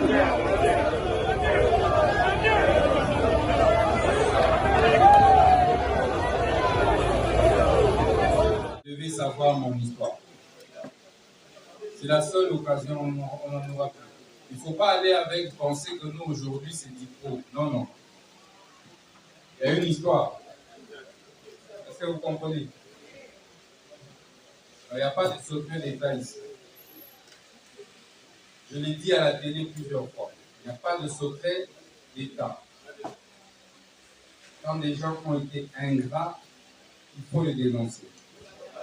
Vous devez savoir mon histoire. C'est la seule occasion où on en aura plus. Il ne faut pas aller avec penser que nous, aujourd'hui, c'est du pro. Non, non. Il y a une histoire. Est-ce que vous comprenez? Il n'y a pas de secret d'État ici. Je l'ai dit à la télé plusieurs fois. Il n'y a pas de secret d'État. Quand des gens ont été ingrats, il faut les dénoncer.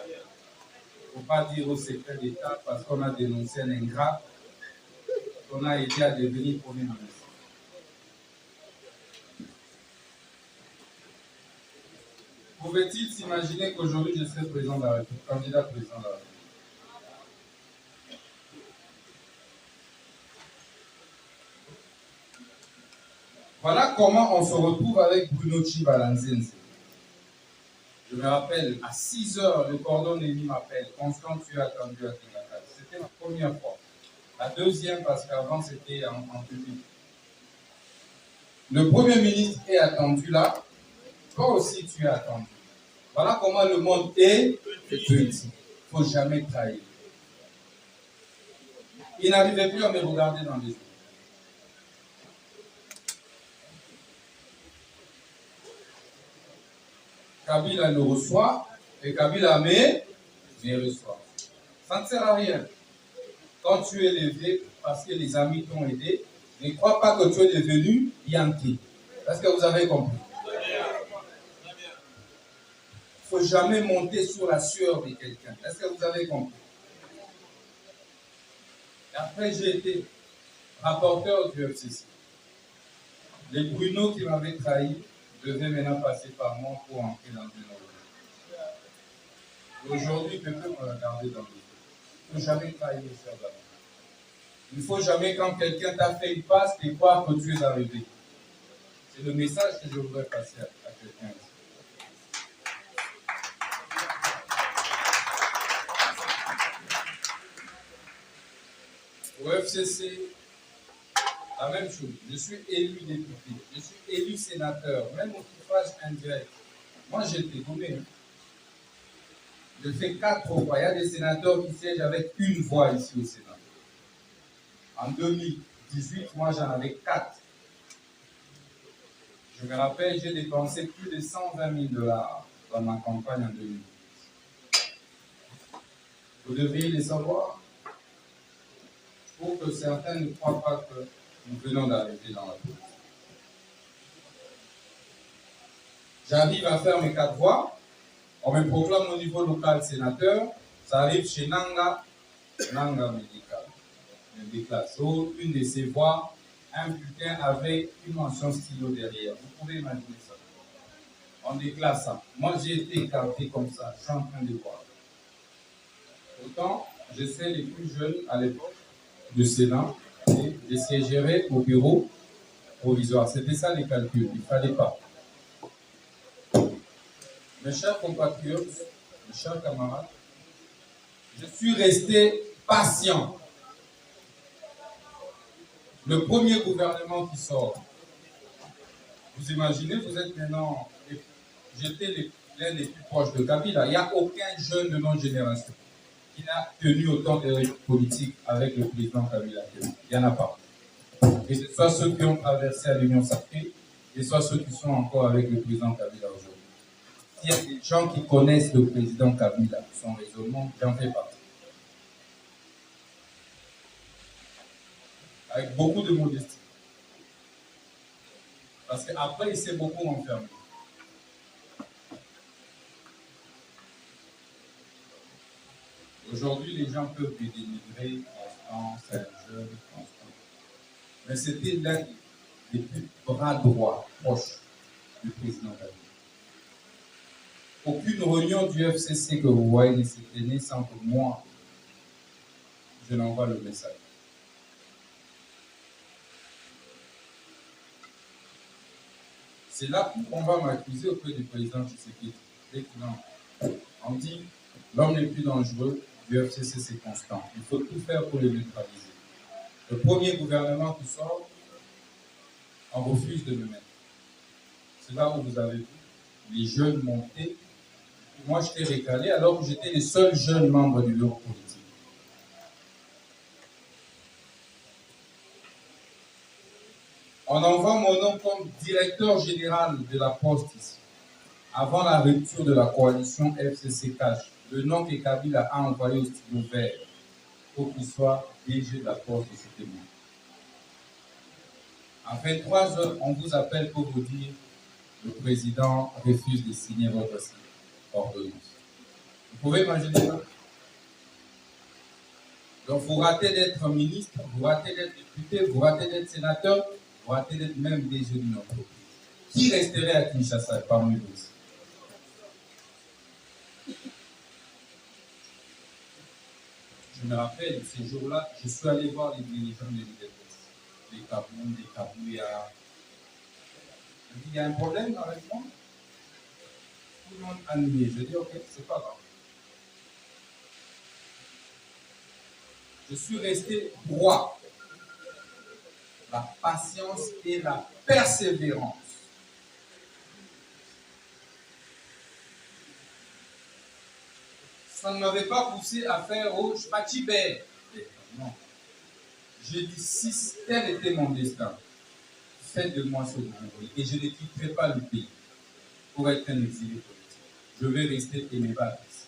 Il ne faut pas dire au secret d'État parce qu'on a dénoncé un ingrat qu'on a aidé à devenir Premier ministre. Pouvait-il s'imaginer qu'aujourd'hui je serais président de la République, candidat président de la République? Voilà comment on se retrouve avec Bruno Chibalanzenze. Je me rappelle, à 6 heures, le cordon ennemi m'appelle. Constant, tu es attendu à Tingaka. C'était ma première fois. La deuxième, parce qu'avant, c'était en public. Le Premier ministre est attendu là. Toi aussi, tu es attendu. Voilà comment le monde est petit. Il ne faut jamais trahir. Il n'arrivait plus à me regarder dans les yeux. Kabila le reçoit et Kabila me reçoit. Ça ne sert à rien. Quand tu es élevé parce que les amis t'ont aidé, ne crois pas que tu es devenu Yankee. Est-ce que vous avez compris? Il ne faut jamais monter sur la sueur de quelqu'un. Est-ce que vous avez compris? Et après, j'ai été rapporteur du FCC. Les Bruno qui m'avaient trahi devaient maintenant passer par moi pour entrer dans une autre. Aujourd'hui, quelqu'un me regarder dans les yeux. Il ne faut jamais trahir les sœurs d'amour. Il ne faut jamais, quand quelqu'un t'a fait une passe, te croire que tu es arrivé. C'est le message que je voudrais passer à quelqu'un ici. Au FCC, la même chose. Je suis élu député, je suis élu sénateur, même au suffrage indirect. Moi, j'ai été gommé. Je fais 4 voix. Il y a des sénateurs qui siègent avec une voix ici au Sénat. En 2018, moi, j'en avais 4. Je me rappelle, j'ai dépensé plus de 120 000 $ dans ma campagne en 2018. Vous devriez les savoir pour que certains ne croient pas que nous venons d'arriver dans la politique. J'arrive à faire mes 4 voix. On me proclame au niveau local sénateur. Ça arrive chez Nanga Médical. Je déclasse. Une de ces voix, un bulletin avec une mention stylo derrière. Vous pouvez imaginer ça. On déclasse ça. Moi, j'ai été écarté comme ça. Je suis en train de voir. Pourtant, je sais les plus jeunes à l'époque du Sénat et je siégerais au bureau provisoire. C'était ça les calculs. Il ne fallait pas. Mes chers compatriotes, mes chers camarades, je suis resté patient. Le premier gouvernement qui sort, vous imaginez, vous êtes maintenant, j'étais l'un des plus proches de Kabila. Il n'y a aucun jeune de notre génération qui n'a tenu autant de politique avec le président Kabila. Il n'y en a pas. Et ce soit ceux qui ont traversé à l'Union sacrée, et soit ceux qui sont encore avec le président Kabila aujourd'hui. S'il y a des gens qui connaissent le président Kabila, son raisonnement, j'en fais partie. Avec beaucoup de modestie. Parce qu'après, il s'est beaucoup enfermé. Aujourd'hui, les gens peuvent me délivrer Constant, Saint-Jean, Constant. Mais c'était l'un des plus bras droits, proches du président Kabila. Aucune réunion du FCC que vous voyez ne s'est tenue sans que moi, je n'envoie le message. C'est là qu'on va m'accuser auprès du président Tshisekedi. On dit, l'homme le plus dangereux du FCC, c'est Constant. Il faut tout faire pour le neutraliser. Le premier gouvernement qui sort, on refuse de me mettre. C'est là où vous avez vu les jeunes monter. Moi, je t'ai récalé alors que j'étais le seul jeune membre du bureau politique. On envoie mon nom comme directeur général de la Poste ici. Avant la rupture de la coalition FCC-Cash, le nom que Kabila a envoyé au stylo vert pour qu'il soit DG de la Poste de cet état. En 23 heures, on vous appelle pour vous dire le président refuse de signer votre ordonnance. Vous pouvez imaginer ça? Donc vous ratez d'être ministre, vous ratez d'être député, vous ratez d'être sénateur, vous ratez d'être même DG d'une entreprise. Qui resterait à Kinshasa parmi vous? Je me rappelle, ces jours-là, je suis allé voir les dirigeants de l'UDPS, les Kabou, les Kabouya. Il y a un problème avec moi. Tout le monde annulé. Je dis, ok, c'est pas grave. Je suis resté droit. La patience et la persévérance. Ça ne m'avait pas poussé à faire au Chpachibé. Non. J'ai dit, si tel était mon destin, faites de moi ce que vous voulez. Et je ne quitterai pas le pays pour être un exilé politique. Je vais rester et me battre ici.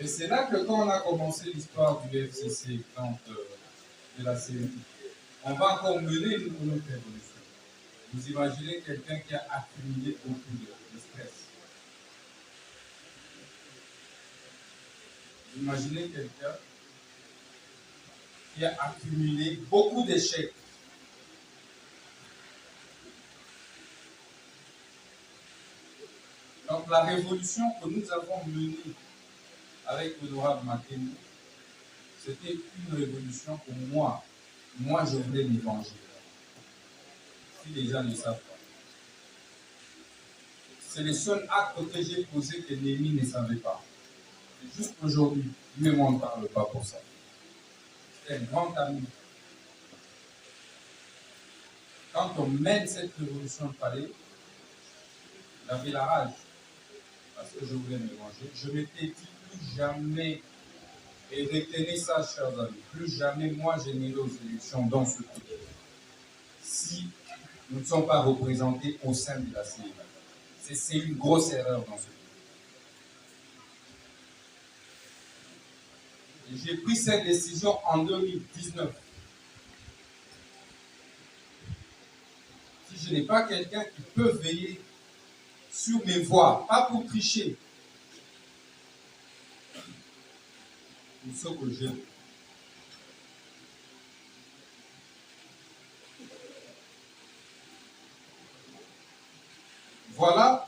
Et c'est là que quand on a commencé l'histoire du FCC, de la CENI, on va encore mener une autre révolution. Vous imaginez quelqu'un qui a accumulé beaucoup de stress. Vous imaginez quelqu'un qui a accumulé beaucoup d'échecs. Donc la révolution que nous avons menée avec l'honorable Makeni, c'était une révolution pour moi. Moi, je voulais l'évangile. Si les gens ne savent pas. C'est le seul acte que j'ai posé que Némi ne savait pas. Et juste aujourd'hui, lui et moi, on ne parle pas pour ça. C'est un grand ami. Quand on mène cette révolution de palais, j'avais la rage. Parce que je voulais m'évanger. Je m'étais dit plus jamais, et retenez ça, chers amis, plus jamais moi je n'irai aux élections dans ce pays. Si nous ne sommes pas représentés au sein de la CENI. C'est une grosse erreur dans ce pays. J'ai pris cette décision en 2019. Si je n'ai pas quelqu'un qui peut veiller sur mes voix, pas pour tricher, pour ce que j'aime. Voilà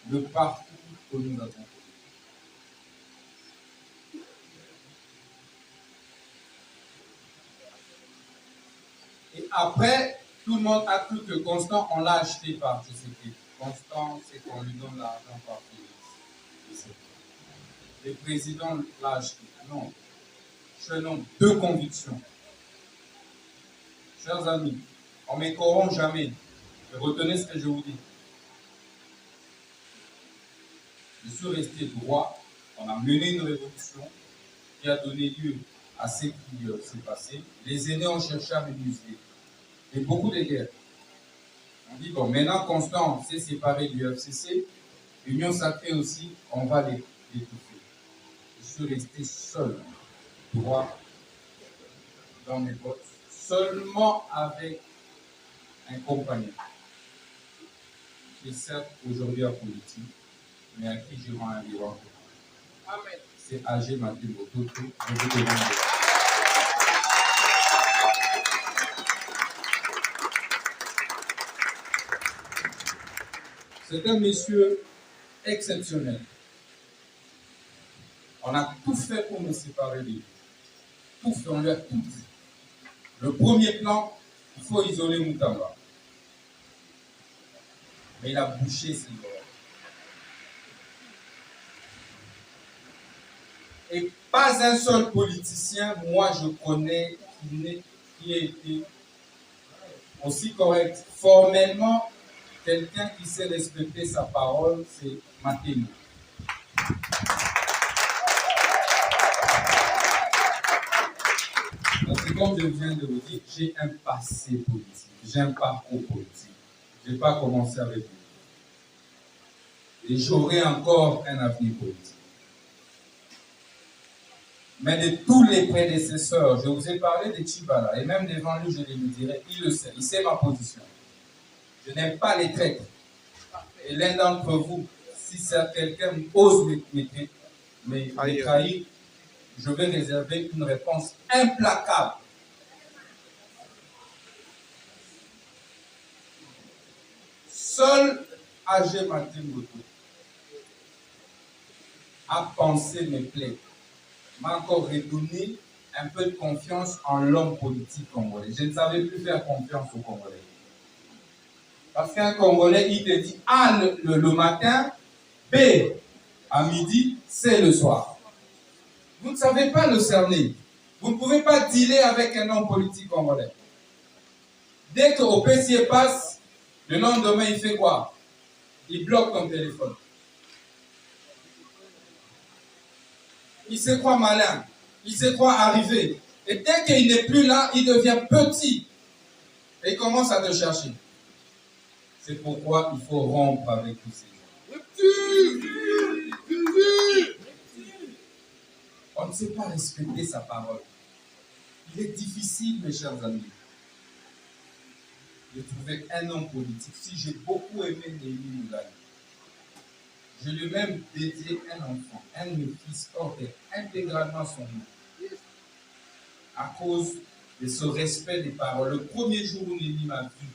le parcours que nous avons. Et après, tout le monde a cru que Constant, on l'a acheté par Tshisekedi. Constant, c'est qu'on lui donne l'argent par Félix. Le président l'a acheté. Non. Je nomme deux convictions. Chers amis, on ne me corrompt jamais. Mais retenez ce que je vous dis. Je suis resté droit. On a mené une révolution qui a donné lieu à ce qui s'est passé. Les aînés ont cherché à me museler. Et beaucoup de guerres. On dit, bon, maintenant, Constant s'est séparé du FCC. Union Sacrée aussi, on va l'étouffer. Je suis resté seul, droit, dans mes bottes, seulement avec un compagnon qui est certes aujourd'hui en politique, mais à qui je rends un vivant. Amen. C'est Agé Mathieu Bototo. Je vous demande. C'est un monsieur exceptionnel. On a tout fait pour me séparer de lui. Tout fait, on lui a tout dit. Le premier plan, il faut isoler Moutamba. Mais il a bouché ses oreilles. Et pas un seul politicien, moi je connais, qui a été aussi correct. Formellement, quelqu'un qui sait respecter sa parole, c'est Mathéo. Parce que comme je viens de vous dire, j'ai un passé politique, j'ai un parcours politique. Je n'ai pas commencé avec vous. Et j'aurai encore un avenir politique. Mais de tous les prédécesseurs, je vous ai parlé de Tchibala, et même devant lui, je lui dirai, il le sait, il sait ma position. Je n'aime pas les traîtres. Et l'un d'entre vous, si quelqu'un ose me trahir, je vais réserver une réponse implacable. Seul A.G. Martin Moto a pensé mes plaies, m'a encore redonné un peu de confiance en l'homme politique congolais. Je ne savais plus faire confiance aux Congolais. Parce qu'un Congolais, il te dit A le matin, B à midi, C le soir. Vous ne savez pas le cerner. Vous ne pouvez pas dealer avec un homme politique congolais. Dès qu'au PC passe, le lendemain, il fait quoi? Il bloque ton téléphone. Il se croit malin. Il se croit arrivé. Et dès qu'il n'est plus là, il devient petit. Et il commence à te chercher. C'est pourquoi il faut rompre avec tous ces gens. On ne sait pas respecter sa parole. Il est difficile, mes chers amis, de trouver un homme politique. Si j'ai beaucoup aimé Némi Moulay, je lui ai même dédié un enfant, un de mes fils, portait intégralement son nom. À cause de ce respect des paroles. Le premier jour où Némi m'a vu,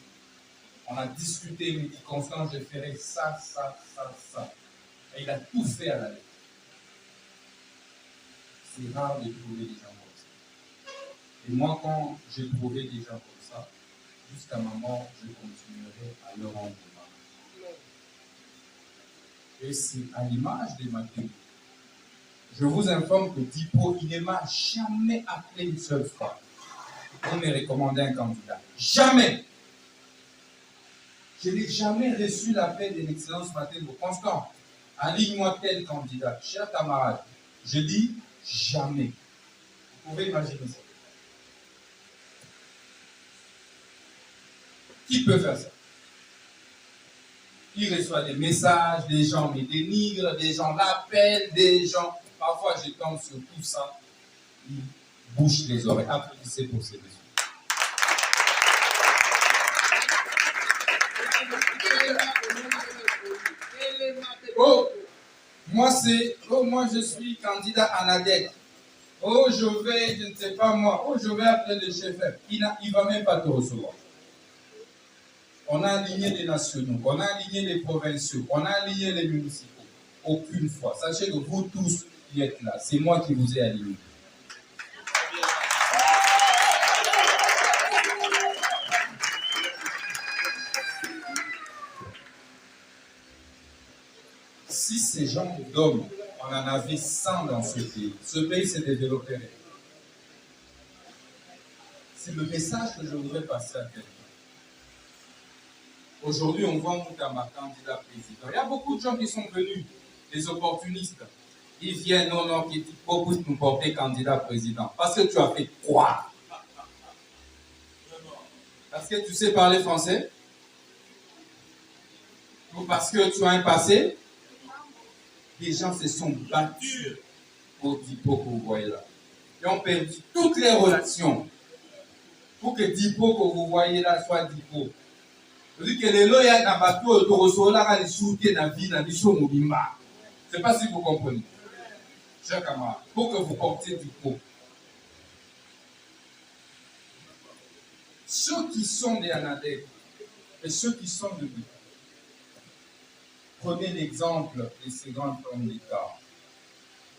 on a discuté, il me dit, Constant, je ferai ça, ça, ça, ça. Et il a tout fait à la lettre. C'est rare de trouver des gens comme ça. Et moi, quand j'ai trouvé des gens comme ça, jusqu'à ma mort, je continuerai à leur rendre hommage. Et c'est à l'image de Mathieu. Je vous informe que Dipo, il ne m'a jamais appelé une seule fois pour me recommander un candidat. Jamais. Je n'ai jamais reçu l'appel de l'excellence Mathieu. Constant, aligne-moi tel candidat. Cher camarade, je dis jamais. Vous pouvez imaginer ça. Qui peut faire ça? Il reçoit des messages, des gens me dénigrent, des gens l'appellent, des gens... Parfois, je tombe sur tout ça. Il bouche les oreilles. Applaudissez pour ces messieurs. Oh, moi je suis candidat à l'ADEC. Oh, je vais, je ne sais pas moi. Oh, je vais appeler le chef. Il ne va même pas te recevoir. On a aligné les nationaux, on a aligné les provinciaux, on a aligné les municipaux. Aucune fois. Sachez que vous tous qui êtes là, c'est moi qui vous ai aligné. Si ces gens d'hommes, on en avait 100 dans ce pays s'est développé. C'est le message que je voudrais passer à quelqu'un. Aujourd'hui, on voit Moutama candidat président. Il y a beaucoup de gens qui sont venus, des opportunistes. Ils viennent, non, qui disent beaucoup de nous porter candidat président. Parce que tu as fait quoi? Parce que tu sais parler français? Ou parce que tu as un passé? Les gens se sont battus pour Dipo que vous voyez là. Ils ont perdu toutes les relations pour que Dipo que vous voyez là soit Dipo. C'est-à-dire que les lois dans bateau de recevoir les soutiens dans la vie, dans les choses mobimba. Je ne sais pas si vous comprenez. Chers camarades, pour que vous portiez Dipo. Ceux qui sont des Anadèques et ceux qui sont de Dipo. Prenez l'exemple de ces grands hommes d'État.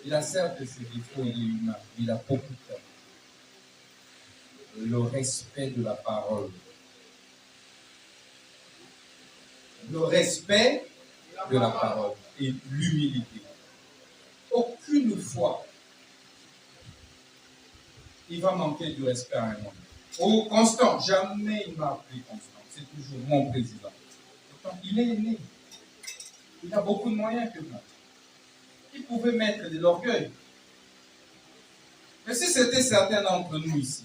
Il a certes ses défauts, il est humain, il a beaucoup de temps. Le respect de la parole. Le respect de la parole et l'humilité. Aucune fois il va manquer du respect à un moment. Oh, Constant, jamais il m'a appelé Constant. C'est toujours mon président. Pourtant, il est aîné. Il a beaucoup de moyens que moi. Il pouvait mettre de l'orgueil. Mais si c'était certains d'entre nous ici,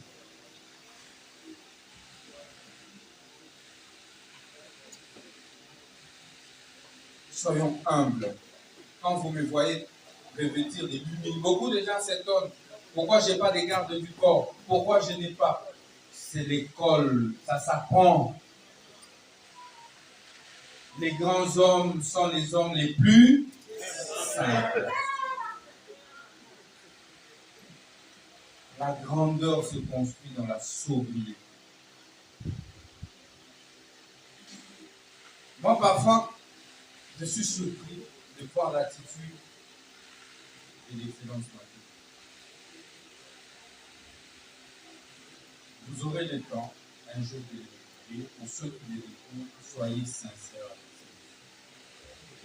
soyons humbles. Quand vous me voyez revêtir des lumières, beaucoup de gens s'étonnent. Pourquoi je n'ai pas de garde du corps? Pourquoi je n'ai pas? C'est l'école, ça s'apprend. Les grands hommes sont les hommes les plus simples. La grandeur se construit dans la sobriété. Moi, parfois, je suis surpris de voir l'attitude et l'excellence de ma vie. Vous aurez le temps, un jour de l'écouter. Pour ceux qui les écoutent, soyez sincères avec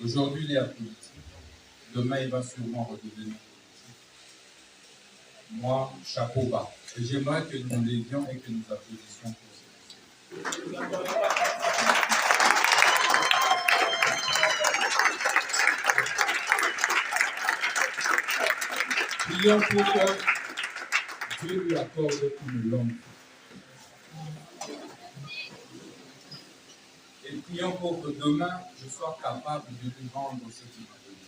eux. Aujourd'hui, il est apolitique. Demain, il va sûrement redevenir politique. Moi, chapeau bas. Et j'aimerais que nous l'étions et que nous applaudissions pour ça. Prions pour que Dieu lui accorde une longue vie. Et prions pour que demain, je sois capable de lui rendre ce qu'il m'a donné.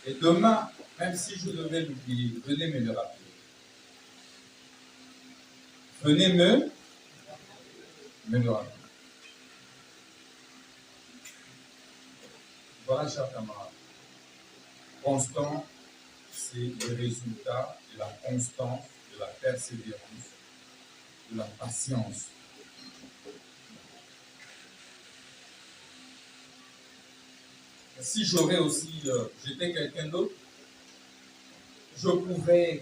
Et demain, même si je devais l'oublier, venez me le rappeler. Venez me le rappeler. Voilà, chers camarades. Constant, c'est le résultat de la constance, de la persévérance, de la patience. Si j'aurais aussi, j'étais quelqu'un d'autre, je pouvais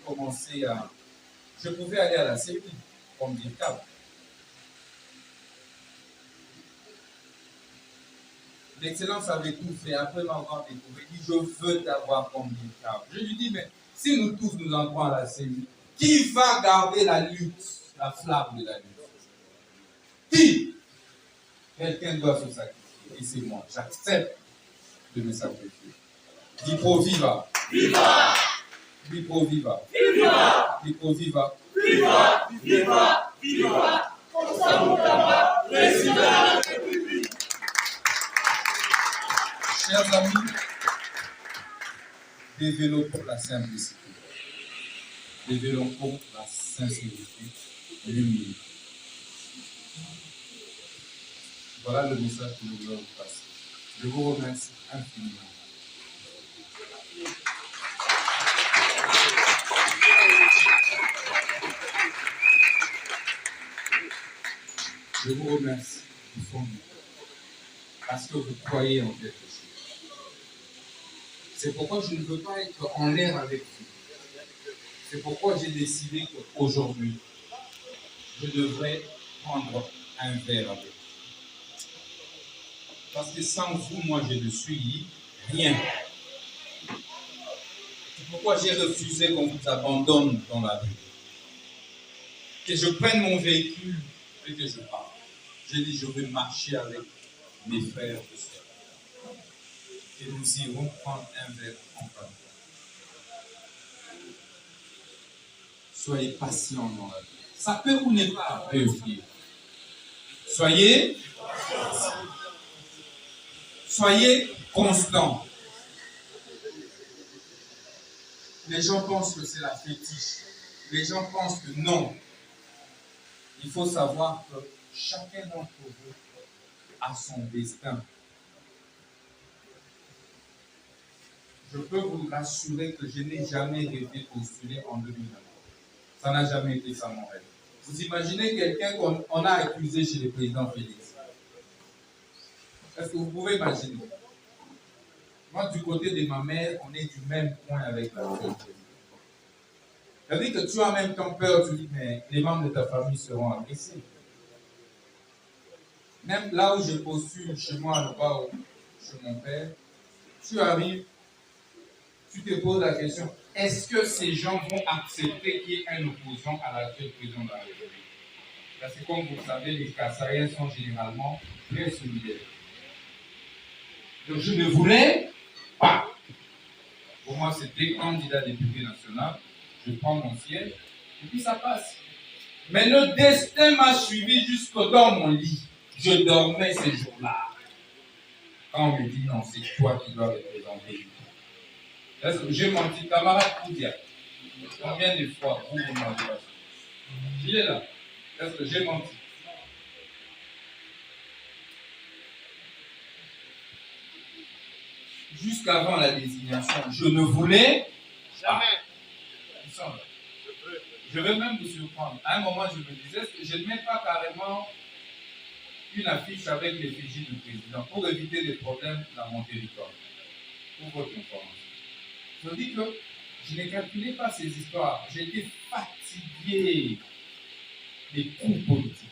aller à la CEPI, comme dire câble. L'Excellence avait tout fait, après m'avoir découvert, il dit, je veux t'avoir comme dire câble. Je lui dis, mais si nous tous nous entrons à la CEPI, qui va garder la lutte, la flamme de la lutte? Qui? Quelqu'un doit se sacrifier, et c'est moi, j'accepte de me sacrifier. Dipro viva. Viva. Dipro viva. Viva. Dipro viva. Viva. Viva. Viva. Constant Moutamba, président de la République. Chers amis, développons la simplicité. Développons la sincérité, l'humilité. Voilà le message que nous voulons vous passer. Je vous remercie infiniment. Je vous remercie du fond du cœur parce que vous croyez en quelque chose. C'est pourquoi je ne veux pas être en l'air avec vous. C'est pourquoi j'ai décidé qu'aujourd'hui, je devrais prendre un verre avec vous. Parce que sans vous, moi, je ne suis rien. C'est pourquoi j'ai refusé qu'on vous abandonne dans la vie. Que je prenne mon véhicule et que je parte. J'ai dit, je vais marcher avec mes frères et sœurs. Et nous irons prendre un verre en famille. Soyez patients dans la vie. Ça peut ou ne pas réussir. Soyez constants. Les gens pensent que c'est la fétiche. Les gens pensent que non. Il faut savoir que chacun d'entre vous a son destin. Je peux vous rassurer que je n'ai jamais été postulé en 2020. Ça n'a jamais été ça mon rêve. Vous imaginez quelqu'un qu'on a accusé chez le président Félix. Est-ce que vous pouvez imaginer? Moi, du côté de ma mère, on est du même point avec la présidente. C'est-à-dire que tu as en même temps peur, tu dis, mais les membres de ta famille seront agressés. Même là où je postule chez moi, là-bas, chez mon père, tu arrives, tu te poses la question, est-ce que ces gens vont accepter qu'il y ait un opposant à l'actuel président de la République? Parce que comme vous le savez, les Kassaïens sont généralement très solidaires. Donc je ne voulais pas. Pour moi, c'était candidat député national, je prends mon siège, et puis ça passe. Mais le destin m'a suivi jusque dans mon lit. Je dormais ces jours-là. Quand on me dit non, c'est toi qui dois représenter. Est-ce que j'ai menti, camarade Koudia? Combien de fois vous m'avez pas? Il est là. Est-ce que j'ai menti? Jusqu'avant la désignation, je ne voulais jamais. Je vais même vous surprendre. À un moment, je me disais, je ne mets pas carrément une affiche avec l'effigie du président pour éviter des problèmes dans mon territoire. Pour votre information. Je dis que je ne calculais pas ces histoires. J'étais fatigué des coups politiques.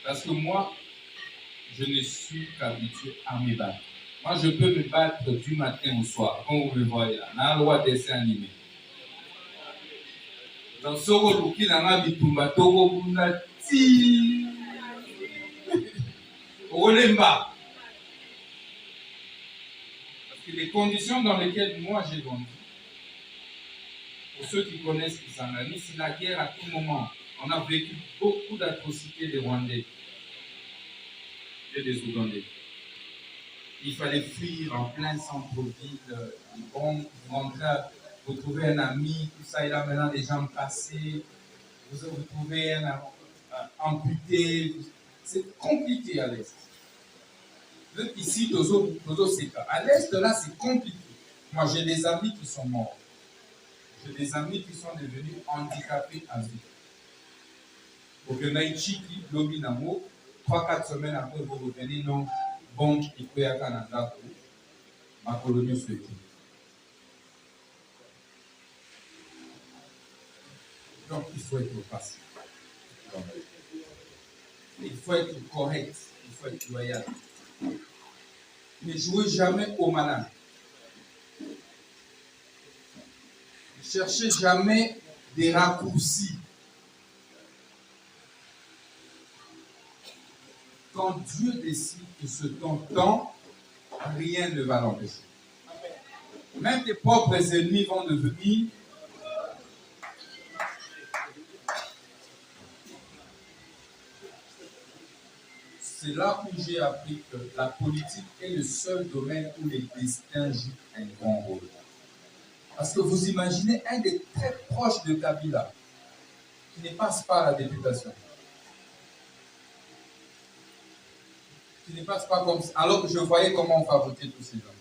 Parce que moi, je ne suis qu'habitué à me battre. Moi, je peux me battre du matin au soir, comme vous le voyez là. Dans la loi dessin animé. Dans ce rôle, qui n'a pas bitumba, togo, ti. Olemba. Parce que les conditions dans lesquelles moi j'ai grandi, pour ceux qui connaissent Kisangani, c'est la guerre à tout moment. On a vécu beaucoup d'atrocités des Rwandais et des Ougandais. Il fallait fuir en plein centre-ville. Bon, vous rentrez, vous trouvez un ami, tout ça, il a maintenant des jambes cassées. Vous trouvez un amputé. C'est compliqué à l'Est. Ici, à l'Est, là, c'est compliqué. Moi, j'ai des amis qui sont morts. J'ai des amis qui sont devenus handicapés à vie. Au Kenaïchi, Lobi Namo, 3-4 semaines après, vous revenez, non, bon, il peut y avoir un Canada, ma colonie souhaitée. Donc, il faut être patient. Il faut être correct, il faut être loyal. Ne jouez jamais au malin. Ne cherchez jamais des raccourcis. Quand Dieu décide que ce temps, rien ne va l'empêcher. Même tes propres ennemis vont devenir. C'est là où j'ai appris que la politique est le seul domaine où les destins jouent un grand rôle. Parce que vous imaginez un des très proches de Kabila qui ne passe pas à la députation. Qui ne passe pas comme ça. Alors que je voyais comment on fabriquait tous ces gens.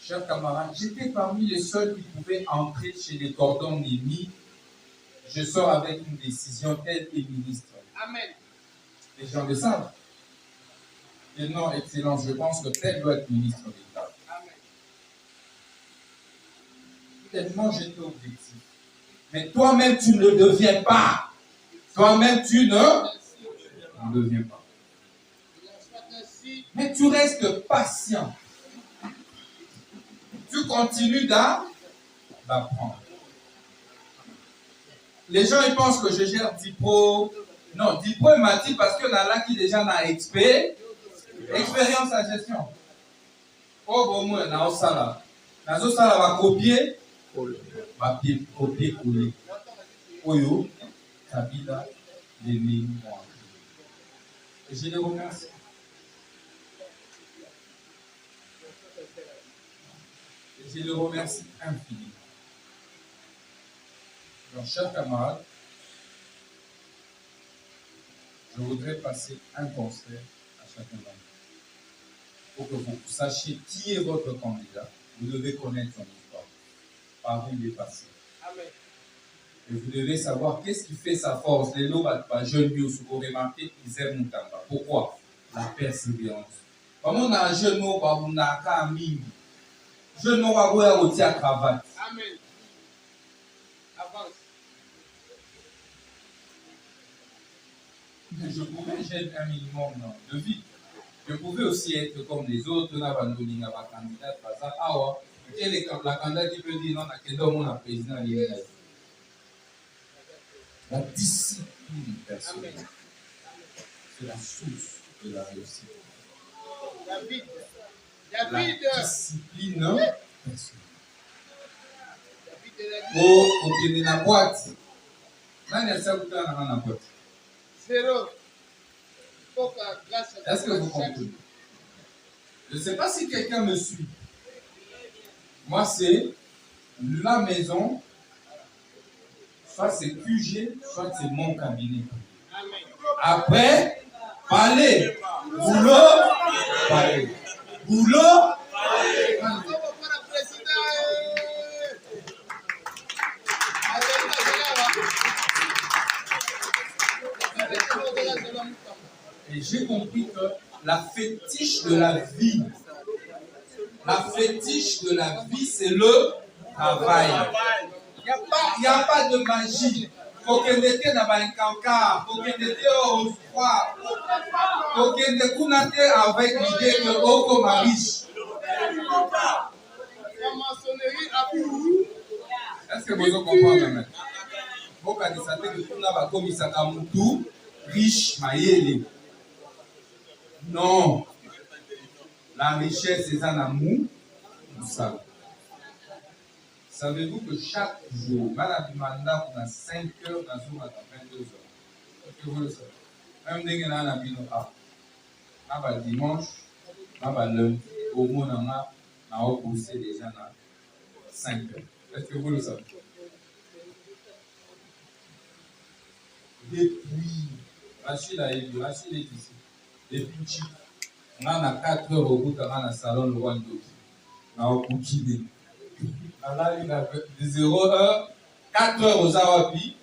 Chers camarades, j'étais parmi les seuls qui pouvaient entrer chez les cordons ennemis. Je sors avec une décision telle et ministre. Amen. Les gens le savent. Et non, Excellence, je pense que tel doit être ministre d'État. Amen. Tellement j'étais objectif. Mais toi-même, tu ne le deviens pas. Toi-même, tu ne deviens pas. Mais tu restes patient. Tu continues d'apprendre. Les gens, ils pensent que je gère Dipro. Non, Dipro, il m'a dit parce qu'il y en a là qui déjà n'a expérience à gestion. Oh, bon, moi, on a un salaire. On a un salaire, on va copier. Copier. Oyo, Kabila, les mémoires. Et je les remercie. Et je les remercie infiniment. Donc, chers camarades, je voudrais passer un conseil à chacun d'entre vous. Pour que vous sachiez qui est votre candidat, vous devez connaître son histoire, par où il est passé. Amen. Et vous devez savoir qu'est-ce qui fait sa force. Les lots, jeunes, vous remarquez, ils aiment Moutamba. Pourquoi? La persévérance. Comme on a un jeune mot, on a un ami. Jeune mot, on a un à cravate. Amen. Avance. Je pourrais gêner un minimum de vie. Je pouvais aussi être comme les autres, on a abandonné ma candidat, quel est la candidate qui peut dire non, on a président. La discipline personnelle, c'est la source de la réussite. La discipline personnelle. Au pied de la boîte, zéro. Est-ce que vous comprenez? Je ne sais pas si quelqu'un me suit. Moi, c'est la maison, soit c'est QG, soit c'est mon cabinet. Après, parler. Boulot, parler. Boulot, parler. Et j'ai compris que la fétiche de la vie, c'est le travail. Il n'y a pas de magie. Faut que l'été n'a pas un cancard, faut que l'été au froid, faut que l'été avec l'idée que Oko m'a riche. Est-ce que vous comprenez maintenant? Vous connaissez que tout n'a pas commis ça comme tout riche, maïeli. Non. La richesse est un amour. Savez-vous que chaque jour, malade mandat, on a 5 heures, dans une heure, 22 heures. Est-ce que vous le savez? Même dès qu'on a un habit, on a dimanche, on a lundi, au moins on a poussé déjà dans 5 heures. Est-ce que vous le savez? Depuis, Rachid est ici. Depuis, on a 4 heures au bout dans le salon de Rwanda. On a continué. De 0 heure, 4 heures aux Arabi,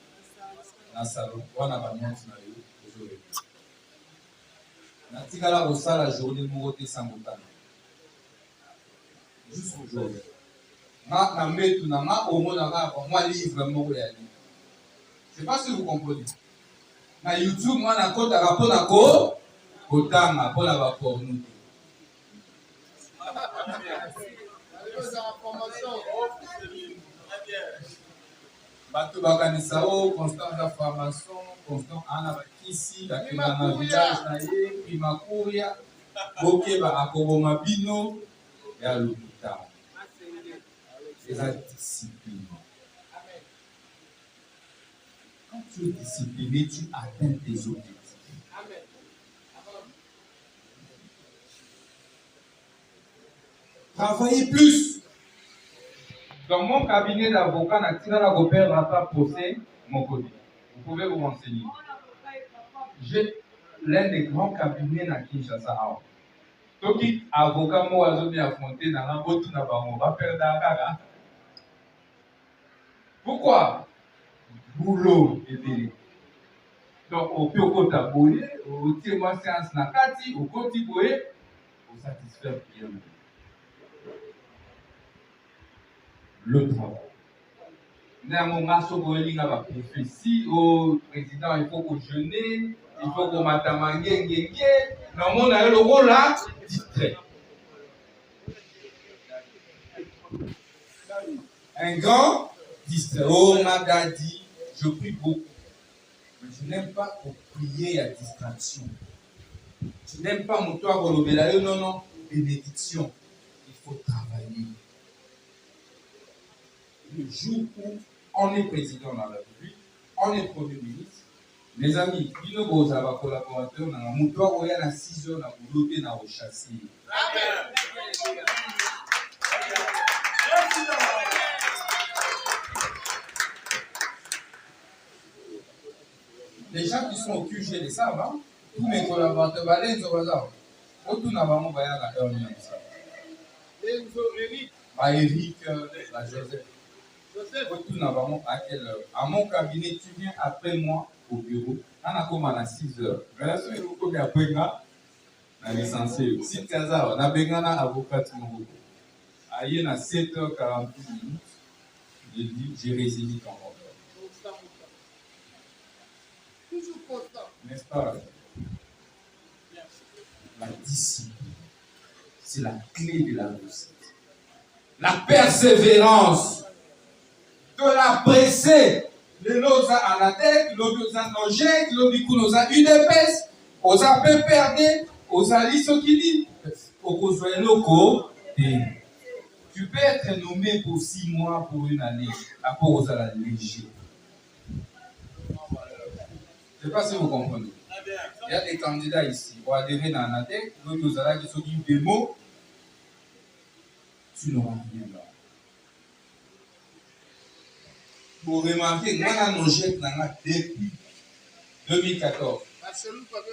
dans le salon. On a pas de monde aujourd'hui. On a dit qu'à la salle la journée, nous avons été sans montagne. Juste aujourd'hui. On a mis tout dans le au monde, moi, livre, moi, je ne sais pas si vous comprenez. Na YouTube, moi, na kota rapport na ko, kotanga, pour la rapport nous. Bato bakanisa o constant la formation, constant ana bakisi, bakina na village na ye, primakuria, boke ba akobo mabino, ya l'hôpital. C'est la discipline. Quand tu es discipliné, tu atteins tes objectifs. Travaillez plus. Dans mon cabinet d'avocat, Natina ne perdra pas procès mon côté. Vous pouvez vous renseigner. J'ai l'un des grands cabinets à Kinshasa. Donc, avocat, moi, je vais affronter dans la botte, on va perdre la. Pourquoi? Boulot et télé. Donc, au plus au côté boulé, au témoin séance nakati, au côté boulé, pour satisfaire le client. Le travail. Si au président, il faut qu'on jeûne, il faut qu'on m'attamangue, dans mon aïe, le rôle là, distrait. Un grand distrait. Oh, Magadi, je prie beaucoup. Mais je n'aime pas pour prier à distraction. Je n'aime pas mon toit pour le non, bénédiction. Il faut travailler. Le jour où on est président de la République, on est premier ministre, mes amis, il y a des collaborateurs, on doit aller à 6 heures, on doit aller chasser. Les gens qui sont au QG les savent, hein? Tous mes collaborateurs, ils sont là. Autour n'a pas mon voyage à l'heure. Eric, la Joseph. À mon cabinet, tu viens après moi au bureau. On a comme à 6 heures. Mais là, si vous avez après moi, on est licencié. Si tu as un avocat, il y a 7h48 minutes. Je dis, j'ai résilié ton ordre. Toujours constant. N'est-ce pas? La discipline, c'est la clé de la réussite. La persévérance, de la presser. Les loza à la tête, l'osa nogek, l'obikunosa udepes, osa peu perdre, osa lisokili, okozwa loko. Tu peux être nommé pour 6 mois, pour une année, après osa la léger. Je ne sais pas si vous comprenez. Il y a des candidats ici, pour adhérer dans la tête, l'autre osa qui sont dit des mots, tu n'auras rien là. Pour remarquer, moi, on jette dans la depuis 2014.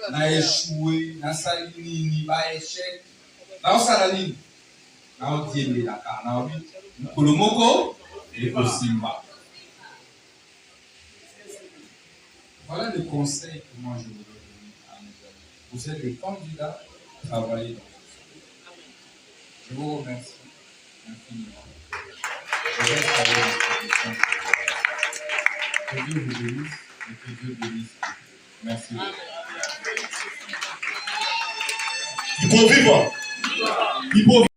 On a échoué, on a salini, on a échec. Là, on salini. Là, on dit, la carne, pour le moko, et pour Simba. Voilà le conseil que moi je vous donne à mes amis. Vous êtes des candidats, travaillez dans ce. Je vous remercie infiniment. Je reste avec la question. Que Dieu vous bénisse et que Dieu bénisse. Merci. Il faut vivre. Il faut vivre.